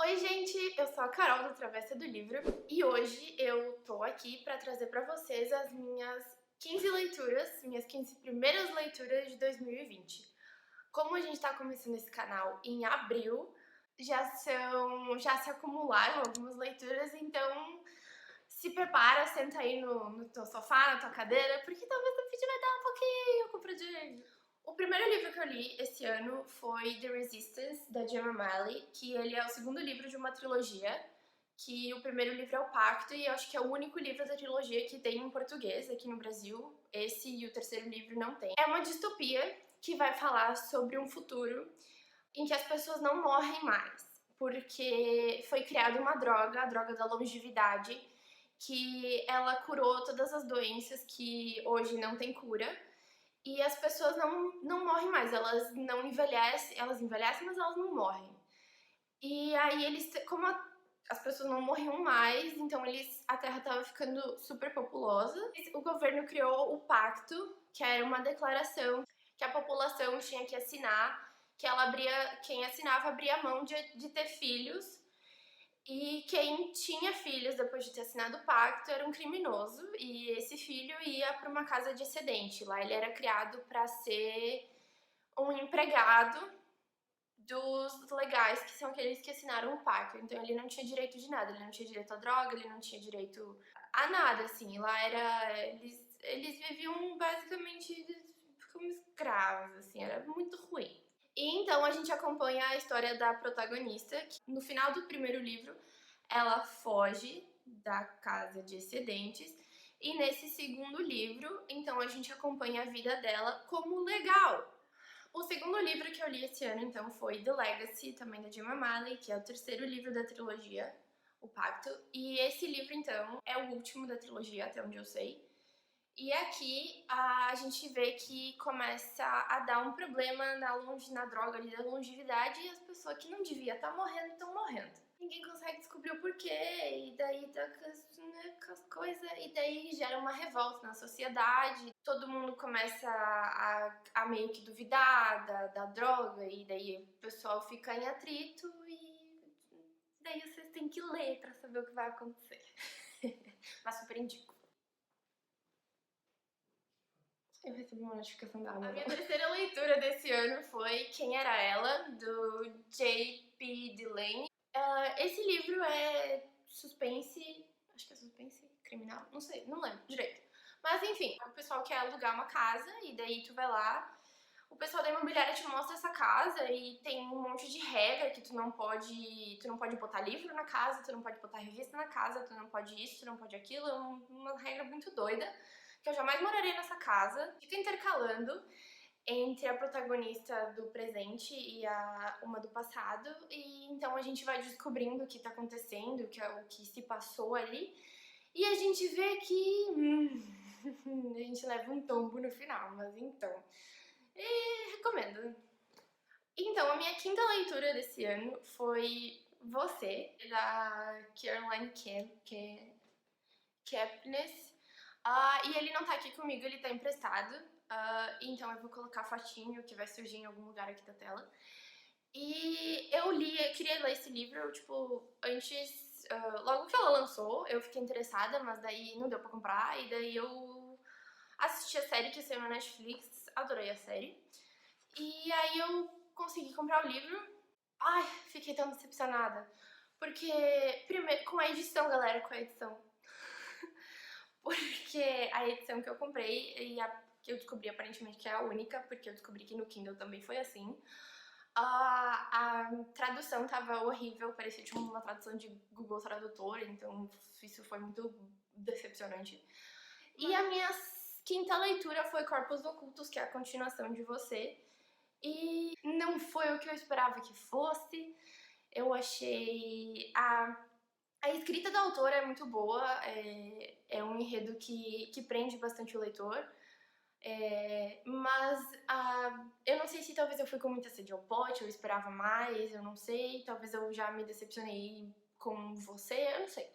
Oi gente, eu sou a Carol do Travessa do Livro e hoje eu tô aqui pra trazer pra vocês as minhas 15 leituras, minhas 15 primeiras leituras de 2020. Como a gente tá começando esse canal em abril, já se acumularam algumas leituras, então se prepara, senta aí no teu sofá, na tua cadeira, porque talvez o vídeo vai dar um pouquinho compradinho. O primeiro livro que eu li esse ano foi The Resistance, da Gemma Malley, que ele é o segundo livro de uma trilogia, que o primeiro livro é O Pacto, e eu acho que é o único livro da trilogia que tem em português aqui no Brasil. Esse e o terceiro livro não tem. É uma distopia que vai falar sobre um futuro em que as pessoas não morrem mais, porque foi criada uma droga, a droga da longevidade, que ela curou todas as doenças que hoje não tem cura, e as pessoas não morrem mais, elas não envelhecem, elas envelhecem, mas elas não morrem. E aí eles, como as pessoas não morriam mais, então a Terra estava ficando super populosa. O governo criou o Pacto, que era uma declaração que a população tinha que assinar, que quem assinava abria mão de ter filhos, e quem tinha filhos depois de ter assinado o pacto era um criminoso, e esse filho ia para uma casa de excedente. Lá ele era criado para ser um empregado dos legais, que são aqueles que assinaram o pacto. Então ele não tinha direito de nada, ele não tinha direito à droga, ele não tinha direito a nada, assim. Lá eles viviam basicamente como escravos, assim, era muito ruim. E então a gente acompanha a história da protagonista, que no final do primeiro livro ela foge da casa de excedentes, e nesse segundo livro, então a gente acompanha a vida dela como legal. O segundo livro que eu li esse ano, então, foi The Legacy, também da Gemma Malley, que é o terceiro livro da trilogia, O Pacto. E esse livro, então, é o último da trilogia, até onde eu sei. E aqui a gente vê que começa a dar um problema na droga ali da longevidade, e as pessoas que não deviam estar morrendo estão morrendo. Ninguém consegue descobrir o porquê, e daí tá com as coisas, e daí gera uma revolta na sociedade. Todo mundo começa a meio que duvidar da droga, e daí o pessoal fica em atrito, e daí vocês têm que ler pra saber o que vai acontecer. Mas super indico. Eu recebi uma notificação da Amazon. A minha terceira leitura desse ano foi Quem Era Ela, do J.P. Delane. Esse livro é suspense, acho que é suspense criminal, não sei, não lembro direito. Mas enfim, o pessoal quer alugar uma casa e daí tu vai lá, o pessoal da imobiliária te mostra essa casa e tem um monte de regra que tu não pode botar livro na casa, tu não pode botar revista na casa, tu não pode isso, tu não pode aquilo, é uma regra muito doida, que eu jamais moraria nessa casa. Fica intercalando entre a protagonista do presente e uma do passado, e então a gente vai descobrindo o que tá acontecendo, o que se passou ali, e a gente vê que a gente leva um tombo no final, mas então, recomendo. Então, a minha quinta leitura desse ano foi Você, da Caroline Kepnes. E ele não tá aqui comigo, ele tá emprestado. Então eu vou colocar a fotinho que vai surgir em algum lugar aqui da tela. E eu queria ler esse livro, tipo, antes, logo que ela lançou, eu fiquei interessada, mas daí não deu pra comprar, e daí eu assisti a série que saiu na Netflix, adorei a série. E aí eu consegui comprar o livro. Ai, fiquei tão decepcionada. Porque, primeiro, com a edição, galera, com a edição. Porque a edição que eu comprei e a que eu descobri aparentemente que é a única, porque eu descobri que no Kindle também foi assim. A tradução tava horrível, parecia tipo uma tradução de Google Tradutor, então isso foi muito decepcionante. E a minha quinta leitura foi Corpos Ocultos, que é a continuação de Você. E não foi o que eu esperava que fosse. Eu achei a escrita da autora é muito boa, é um enredo que prende bastante o leitor, mas eu não sei se talvez eu fui com muita sede ao pote, eu esperava mais, eu não sei, talvez eu já me decepcionei com Você, eu não sei.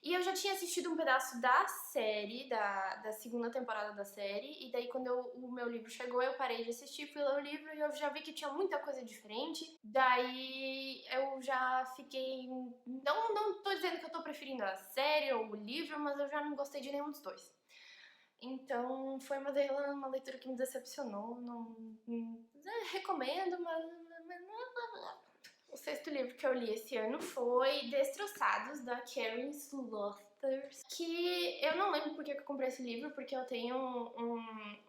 E eu já tinha assistido um pedaço da série, da segunda temporada da série, e daí quando o meu livro chegou, eu parei de assistir, fui ler o livro e eu já vi que tinha muita coisa diferente. Daí eu já fiquei... Não tô dizendo que eu tô preferindo a série ou o livro, mas eu já não gostei de nenhum dos dois. Então foi uma leitura que me decepcionou, não recomendo, mas... O sexto livro que eu li esse ano foi Destroçados, da Karen Slotters, que eu não lembro porque que eu comprei esse livro, porque eu tenho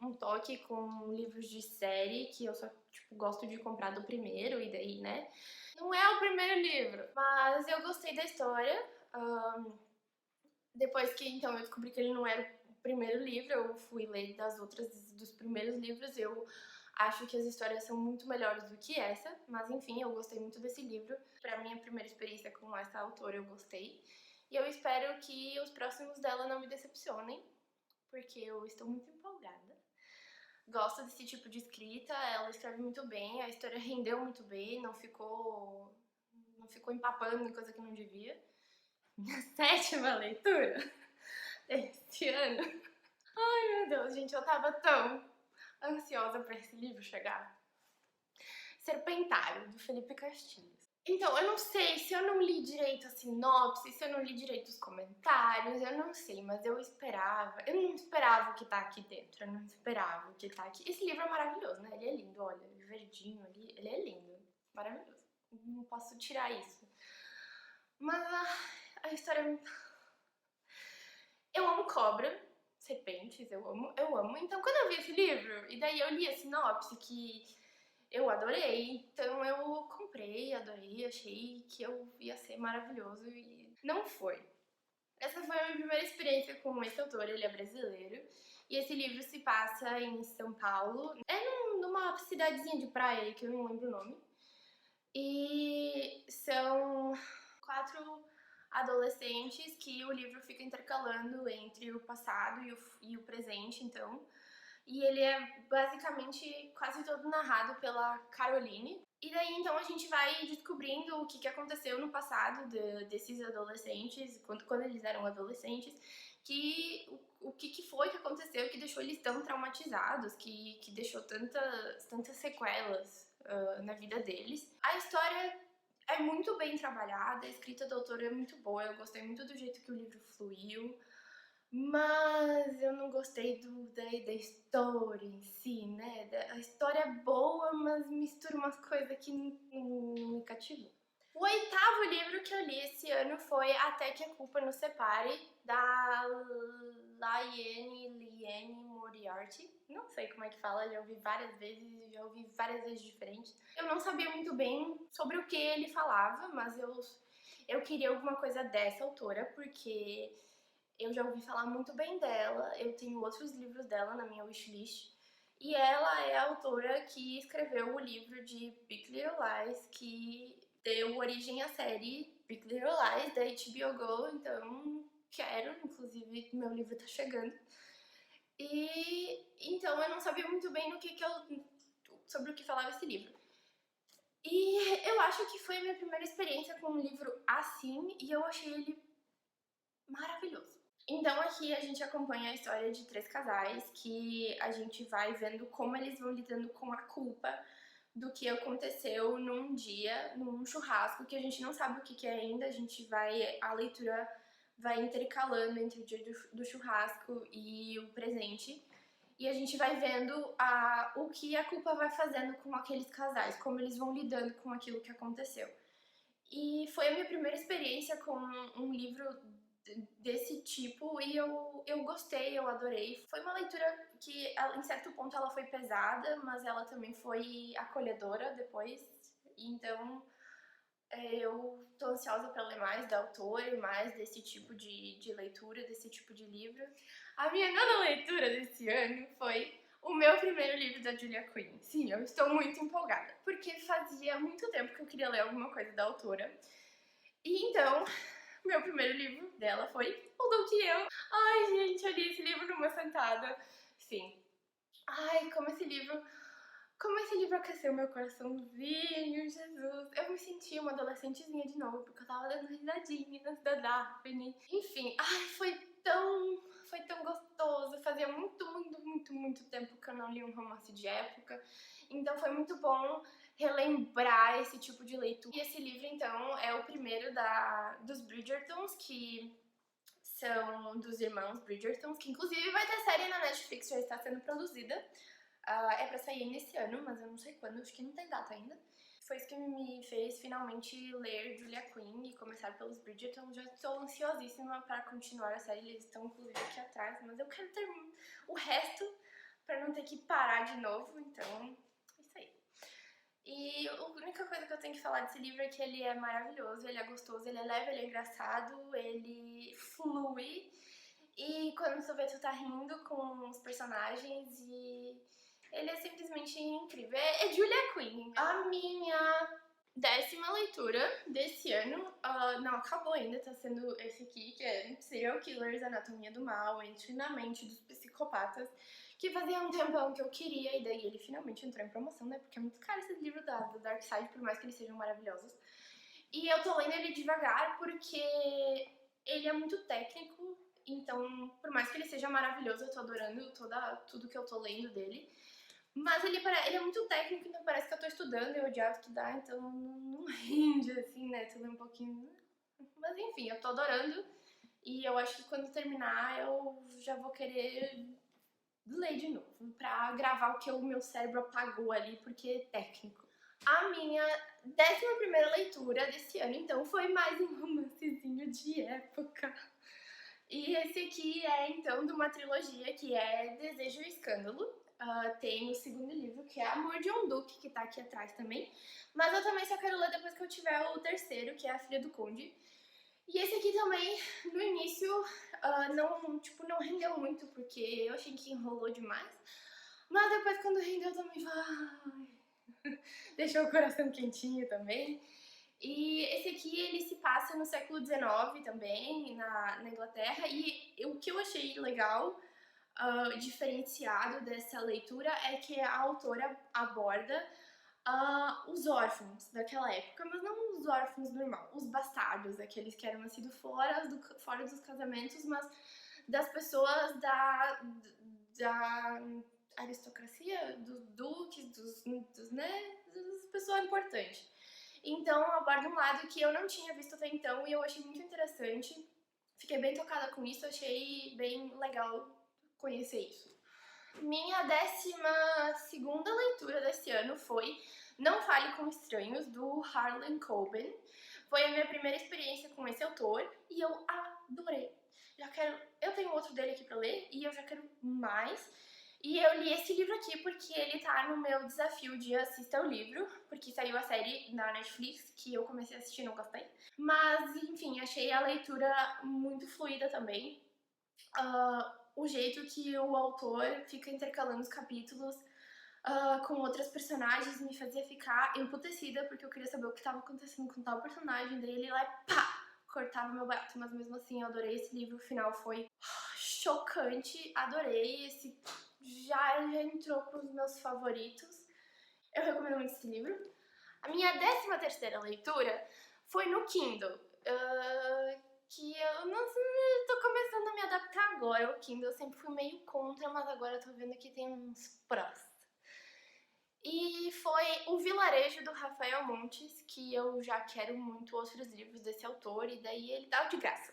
um toque com livros de série, que eu só, tipo, gosto de comprar do primeiro, e daí, né? Não é o primeiro livro, mas eu gostei da história. Depois que, então, eu descobri que ele não era o primeiro livro, eu fui ler dos primeiros livros, eu acho que as histórias são muito melhores do que essa, mas enfim, eu gostei muito desse livro. Pra minha primeira experiência com essa autora, eu gostei. E eu espero que os próximos dela não me decepcionem, porque eu estou muito empolgada. Gosto desse tipo de escrita, ela escreve muito bem, a história rendeu muito bem, não ficou empapando em coisa que não devia. Minha sétima leitura desse ano. Ai, meu Deus, gente, eu tava tão ansiosa pra esse livro chegar. Serpentário, do Felipe Castilhos. Então, eu não sei se eu não li direito a sinopse, se eu não li direito os comentários, eu não sei, mas eu não esperava o que tá aqui dentro, eu não esperava o que tá aqui. Esse livro é maravilhoso, né? Ele é lindo, olha, verdinho ali, ele é lindo, maravilhoso. Não posso tirar isso. Mas a história... Eu amo cobra, serpentes, eu amo. Então, quando eu vi esse livro, e daí eu li a sinopse, que eu adorei, então eu comprei, adorei, achei que eu ia ser maravilhoso e não foi. Essa foi a minha primeira experiência com esse autor, ele é brasileiro, e esse livro se passa em São Paulo, numa cidadezinha de praia aí que eu não lembro o nome, e são 4 adolescentes que o livro fica intercalando entre o passado e o presente, então. E ele é basicamente quase todo narrado pela Caroline. E daí então a gente vai descobrindo o que aconteceu no passado desses adolescentes, quando eles eram adolescentes, o que foi que aconteceu que deixou eles tão traumatizados, que deixou tantas sequelas na vida deles. A história é muito bem trabalhada, a escrita da autora é muito boa, eu gostei muito do jeito que o livro fluiu, mas eu não gostei da história em si, né? A história é boa, mas mistura umas coisas que não me cativou. O 8º livro que eu li esse ano foi Até que a Culpa Nos Separe, da Liane Moriarty. Não sei como é que fala, já ouvi várias vezes diferentes. Eu não sabia muito bem sobre o que ele falava, mas eu queria alguma coisa dessa autora, porque eu já ouvi falar muito bem dela, eu tenho outros livros dela na minha wishlist. E ela é a autora que escreveu o livro de Big Little Lies, que deu origem à série Big Little Lies da HBO Go, então quero, inclusive meu livro tá chegando. E então eu não sabia muito bem sobre o que falava esse livro. E eu acho que foi a minha primeira experiência com um livro assim, e eu achei ele maravilhoso. Então aqui a gente acompanha a história de 3 casais que a gente vai vendo como eles vão lidando com a culpa do que aconteceu num dia, num churrasco, que a gente não sabe o que é ainda, a leitura vai intercalando entre o dia do churrasco e o presente, e a gente vai vendo o que a culpa vai fazendo com aqueles casais, como eles vão lidando com aquilo que aconteceu. E foi a minha primeira experiência com um livro desse tipo e eu gostei, eu adorei. Foi uma leitura que, em certo ponto, ela foi pesada, mas ela também foi acolhedora depois. Então, eu tô ansiosa para ler mais da autora e mais desse tipo de leitura, desse tipo de livro. A minha nona leitura desse ano foi o meu primeiro livro da Julia Quinn. Sim, eu estou muito empolgada, porque fazia muito tempo que eu queria ler alguma coisa da autora. E então, meu primeiro livro dela foi O Duque e Eu. Ai, gente, eu li esse livro numa sentada. Sim. Ai, como esse livro Como esse livro aqueceu meu coraçãozinho, Jesus. Eu me senti uma adolescentezinha de novo, porque eu tava dando risadinhas da Daphne. Enfim, ai, foi tão gostoso. Fazia muito tempo que eu não li um romance de época. Então foi muito bom relembrar esse tipo de leitura. E esse livro, então, é o primeiro dos Bridgertons, que são dos irmãos Bridgertons, que inclusive vai ter série na Netflix, já está sendo produzida. É pra sair nesse ano, mas eu não sei quando, acho que não tem data ainda. Foi isso que me fez finalmente ler Julia Quinn e começar pelos Bridgerton. Já estou ansiosíssima para continuar a série, eles estão inclusive aqui atrás, mas eu quero ter o resto para não ter que parar de novo, então é isso aí. E a única coisa que eu tenho que falar desse livro é que ele é maravilhoso, ele é gostoso, ele é leve, ele é engraçado, ele flui. E quando tu vê, tu tá rindo com os personagens e ele é simplesmente incrível. É Julia Quinn. A minha 10ª leitura desse ano, não acabou ainda, tá sendo esse aqui, que é Serial Killers, Anatomia do Mal, Entre na Mente dos Psicopatas, que fazia um tempão que eu queria, e daí ele finalmente entrou em promoção, né, porque é muito caro esse livro do Dark Side, por mais que eles sejam maravilhosos. E eu tô lendo ele devagar porque ele é muito técnico, então, por mais que ele seja maravilhoso, eu tô adorando tudo que eu tô lendo dele. Mas ele é muito técnico, então parece que eu tô estudando, eu odiava estudar, então não rende, assim, né, tudo um pouquinho... Mas enfim, eu tô adorando, e eu acho que quando terminar eu já vou querer ler de novo, pra gravar o que o meu cérebro apagou ali, porque é técnico. A minha 11ª leitura desse ano, então, foi mais um romancezinho de época. E esse aqui é, então, de uma trilogia que é Desejo e Escândalo. Tem o segundo livro, que é Amor de um Duque, que tá aqui atrás também. Mas eu também só quero ler depois que eu tiver o terceiro, que é A Filha do Conde. E esse aqui também, no início, não rendeu muito, porque eu achei que enrolou demais. Mas depois, quando rendeu, também deixou o coração quentinho também. E esse aqui, ele se passa no século XIX também, na Inglaterra. E o que eu achei legal, diferenciado dessa leitura, é que a autora aborda os órfãos daquela época, mas não os órfãos normal, os bastardos, aqueles que eram nascidos fora dos casamentos, mas das pessoas da aristocracia, dos duques, das pessoas importantes. Então aborda um lado que eu não tinha visto até então e eu achei muito interessante. Fiquei bem tocada com isso, achei bem legal conhecer isso. Minha 12ª leitura desse ano foi Não Fale com Estranhos, do Harlan Coben. Foi a minha primeira experiência com esse autor e eu adorei. Eu tenho outro dele aqui pra ler e eu já quero mais. E eu li esse livro aqui porque ele tá no meu desafio de assista ao livro, porque saiu a série na Netflix, que eu comecei a assistir e não gostei. Mas, enfim, achei a leitura muito fluida também. O jeito que o autor fica intercalando os capítulos com outras personagens me fazia ficar emputecida, porque eu queria saber o que estava acontecendo com tal personagem, daí ele lá e pá, cortava meu barato, mas mesmo assim eu adorei esse livro, o final foi chocante, adorei, esse já entrou pros meus favoritos, eu recomendo muito esse livro. A minha 13ª leitura foi no Kindle, que eu não sei, tô começando a me adaptar agora ao Kindle, eu sempre fui meio contra, mas agora eu tô vendo que tem uns prós. E foi O Vilarejo, do Rafael Montes, que eu já quero muito outros livros desse autor, e daí ele dá de graça.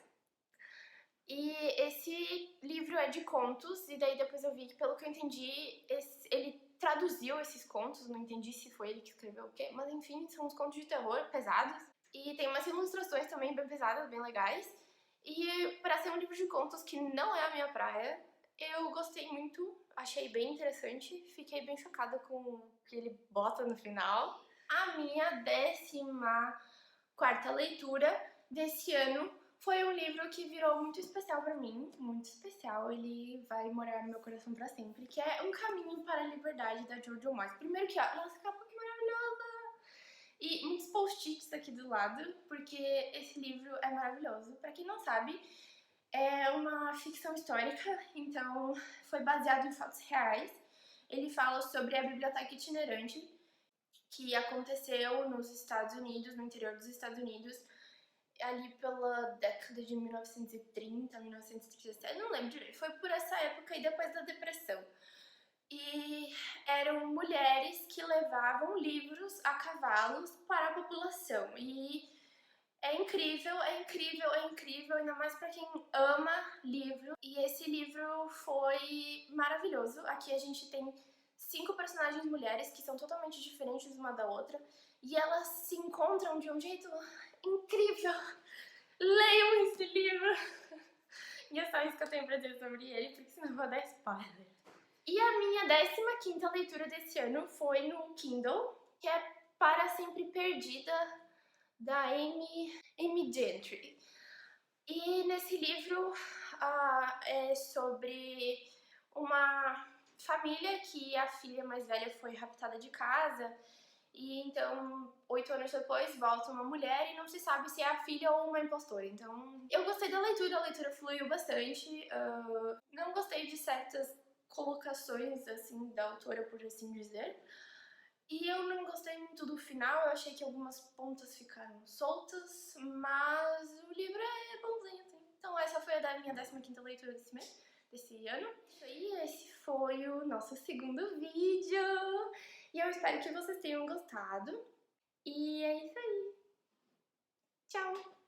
E esse livro é de contos, e daí depois eu vi que, pelo que eu entendi, ele traduziu esses contos, não entendi se foi ele que escreveu o quê, mas enfim, são uns contos de terror pesados. E tem umas ilustrações também bem pesadas, bem legais. E para ser um livro de contos que não é a minha praia, eu gostei muito, achei bem interessante, fiquei bem chocada com o que ele bota no final. A minha 14ª leitura desse ano foi um livro que virou muito especial pra mim, muito especial, ele vai morar no meu coração pra sempre, que é Um Caminho para a Liberdade, da Jojo Moyes. Primeiro que, ó, nossa, capa que maravilhosa! E muitos post-its aqui do lado, porque esse livro é maravilhoso. Pra quem não sabe, é uma ficção histórica, então foi baseado em fatos reais. Ele fala sobre a biblioteca itinerante que aconteceu nos Estados Unidos, no interior dos Estados Unidos, ali pela década de 1930, 1937, não lembro direito, foi por essa época e depois da Depressão. E eram mulheres que levavam livros a cavalos para a população. E é incrível, é incrível, é incrível, ainda mais para quem ama livro. E esse livro foi maravilhoso. Aqui a gente tem 5 personagens mulheres que são totalmente diferentes uma da outra. E elas se encontram de um jeito incrível. Leiam esse livro! E é só isso que eu tenho pra dizer sobre ele, porque senão eu vou dar spoiler. E a minha 15ª leitura desse ano foi no Kindle, que é Para Sempre Perdida, da Amy Gentry. E nesse livro é sobre uma família que a filha mais velha foi raptada de casa e então 8 anos depois volta uma mulher e não se sabe se é a filha ou uma impostora. Então eu gostei da leitura, a leitura fluiu bastante. Não gostei de certas colocações assim da autora, por assim dizer. E eu não gostei muito do final, eu achei que algumas pontas ficaram soltas, mas o livro é bonzinho, assim. Então essa foi a minha 15ª leitura desse ano. Isso aí, esse foi o nosso segundo vídeo. E eu espero que vocês tenham gostado. E é isso aí. Tchau!